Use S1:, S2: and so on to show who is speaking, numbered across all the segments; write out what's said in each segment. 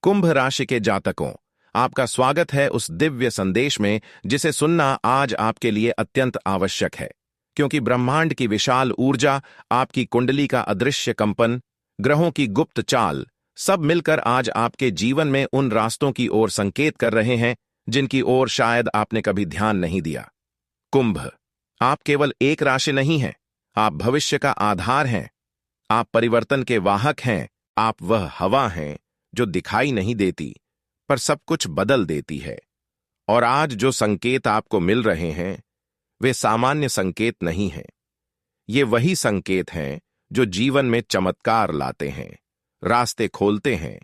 S1: कुंभ राशि के जातकों, आपका स्वागत है उस दिव्य संदेश में जिसे सुनना आज आपके लिए अत्यंत आवश्यक है, क्योंकि ब्रह्मांड की विशाल ऊर्जा, आपकी कुंडली का अदृश्य कंपन, ग्रहों की गुप्त चाल, सब मिलकर आज आपके जीवन में उन रास्तों की ओर संकेत कर रहे हैं जिनकी ओर शायद आपने कभी ध्यान नहीं दिया। कुंभ, आप केवल एक राशि नहीं हैं, आप भविष्य का आधार हैं, आप परिवर्तन के वाहक हैं, आप वह हवा हैं जो दिखाई नहीं देती पर सब कुछ बदल देती है। और आज जो संकेत आपको मिल रहे हैं वे सामान्य संकेत नहीं हैं, ये वही संकेत हैं जो जीवन में चमत्कार लाते हैं, रास्ते खोलते हैं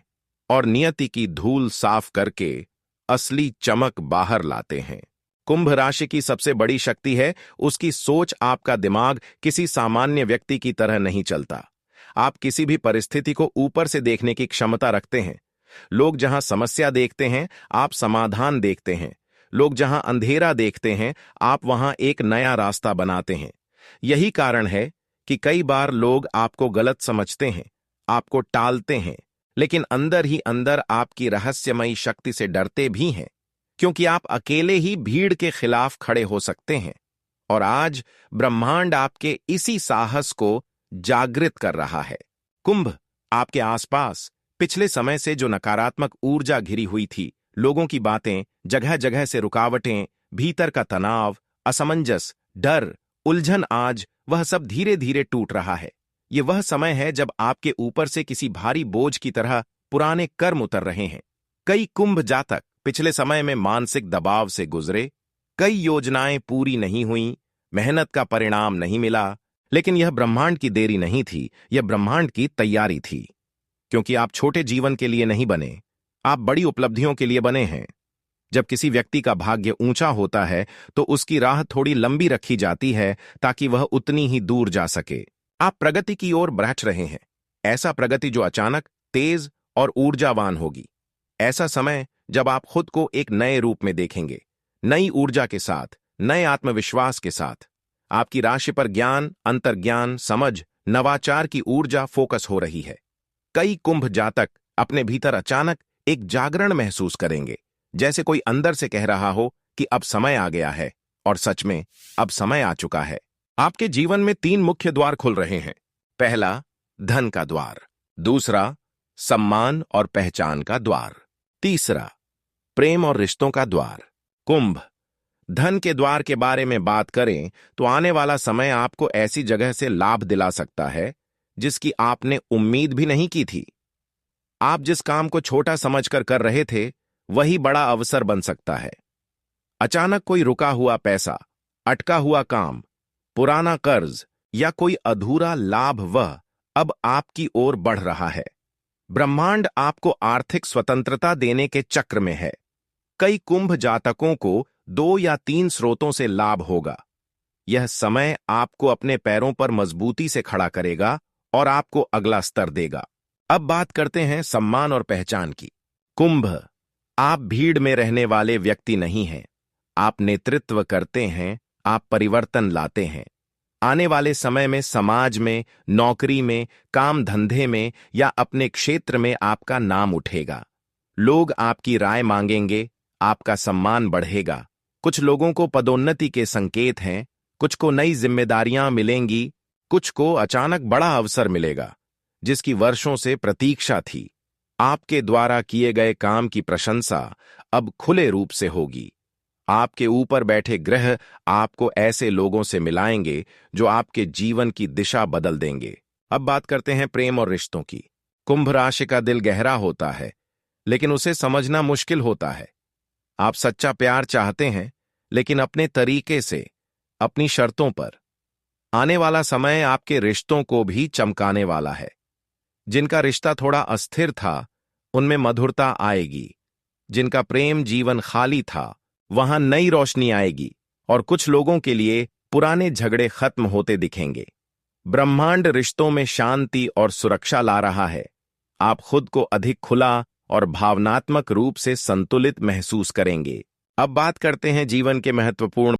S1: और नियति की धूल साफ करके असली चमक बाहर लाते हैं। कुंभ राशि की सबसे बड़ी शक्ति है उसकी सोच। आपका दिमाग किसी सामान्य व्यक्ति की तरह नहीं चलता। आप किसी भी परिस्थिति को ऊपर से देखने की क्षमता रखते हैं। लोग जहां समस्या देखते हैं, आप समाधान देखते हैं। लोग जहां अंधेरा देखते हैं, आप वहां एक नया रास्ता बनाते हैं। यही कारण है कि कई बार लोग आपको गलत समझते हैं, आपको टालते हैं, लेकिन अंदर ही अंदर आपकी रहस्यमयी शक्ति से डरते भी हैं, क्योंकि आप अकेले ही भीड़ के खिलाफ खड़े हो सकते हैं। और आज ब्रह्मांड आपके इसी साहस को जागृत कर रहा है। कुंभ, आपके आसपास पिछले समय से जो नकारात्मक ऊर्जा घिरी हुई थी, लोगों की बातें, जगह जगह से रुकावटें, भीतर का तनाव, असमंजस, डर, उलझन, आज वह सब धीरे धीरे टूट रहा है। ये वह समय है जब आपके ऊपर से किसी भारी बोझ की तरह पुराने कर्म उतर रहे हैं। कई कुंभ जातक पिछले समय में मानसिक दबाव से गुजरे, कई योजनाएं पूरी नहीं हुईं, मेहनत का परिणाम नहीं मिला, लेकिन यह ब्रह्मांड की देरी नहीं थी, यह ब्रह्मांड की तैयारी थी। क्योंकि आप छोटे जीवन के लिए नहीं बने, आप बड़ी उपलब्धियों के लिए बने हैं। जब किसी व्यक्ति का भाग्य ऊंचा होता है तो उसकी राह थोड़ी लंबी रखी जाती है ताकि वह उतनी ही दूर जा सके। आप प्रगति की ओर बढ़ रहे हैं, ऐसा प्रगति जो अचानक, तेज और ऊर्जावान होगी। ऐसा समय जब आप खुद को एक नए रूप में देखेंगे, नई ऊर्जा के साथ, नए आत्मविश्वास के साथ। आपकी राशि पर ज्ञान, अंतर्ज्ञान, समझ, नवाचार की ऊर्जा फोकस हो रही है। कई कुंभ जातक अपने भीतर अचानक एक जागरण महसूस करेंगे, जैसे कोई अंदर से कह रहा हो कि अब समय आ गया है, और सच में अब समय आ चुका है। आपके जीवन में 3 मुख्य द्वार खुल रहे हैं। पहला, धन का द्वार। दूसरा, सम्मान और पहचान का द्वार। तीसरा, प्रेम और रिश्तों का द्वार। कुंभ, धन के द्वार के बारे में बात करें तो आने वाला समय आपको ऐसी जगह से लाभ दिला सकता है जिसकी आपने उम्मीद भी नहीं की थी। आप जिस काम को छोटा समझकर कर रहे थे, वही बड़ा अवसर बन सकता है। अचानक कोई रुका हुआ पैसा, अटका हुआ काम, पुराना कर्ज या कोई अधूरा लाभ वह अब आपकी ओर बढ़ रहा है। ब्रह्मांड आपको आर्थिक स्वतंत्रता देने के चक्र में है। कई कुंभ जातकों को 2 या 3 स्रोतों से लाभ होगा। यह समय आपको अपने पैरों पर मजबूती से खड़ा करेगा और आपको अगला स्तर देगा। अब बात करते हैं सम्मान और पहचान की। कुंभ, आप भीड़ में रहने वाले व्यक्ति नहीं हैं, आप नेतृत्व करते हैं, आप परिवर्तन लाते हैं। आने वाले समय में समाज में, नौकरी में, काम धंधे में या अपने क्षेत्र में आपका नाम उठेगा। लोग आपकी राय मांगेंगे, आपका सम्मान बढ़ेगा। कुछ लोगों को पदोन्नति के संकेत हैं, कुछ को नई जिम्मेदारियां मिलेंगी, कुछ को अचानक बड़ा अवसर मिलेगा जिसकी वर्षों से प्रतीक्षा थी। आपके द्वारा किए गए काम की प्रशंसा अब खुले रूप से होगी। आपके ऊपर बैठे ग्रह आपको ऐसे लोगों से मिलाएंगे जो आपके जीवन की दिशा बदल देंगे। अब बात करते हैं प्रेम और रिश्तों की। कुंभ राशि का दिल गहरा होता है, लेकिन उसे समझना मुश्किल होता है। आप सच्चा प्यार चाहते हैं, लेकिन अपने तरीके से, अपनी शर्तों पर। आने वाला समय आपके रिश्तों को भी चमकाने वाला है। जिनका रिश्ता थोड़ा अस्थिर था, उनमें मधुरता आएगी। जिनका प्रेम जीवन खाली था, वहां नई रोशनी आएगी। और कुछ लोगों के लिए पुराने झगड़े खत्म होते दिखेंगे। ब्रह्मांड रिश्तों में शांति और सुरक्षा ला रहा है। आप खुद को अधिक खुला और भावनात्मक रूप से संतुलित महसूस करेंगे। अब बात करते हैं जीवन के महत्वपूर्ण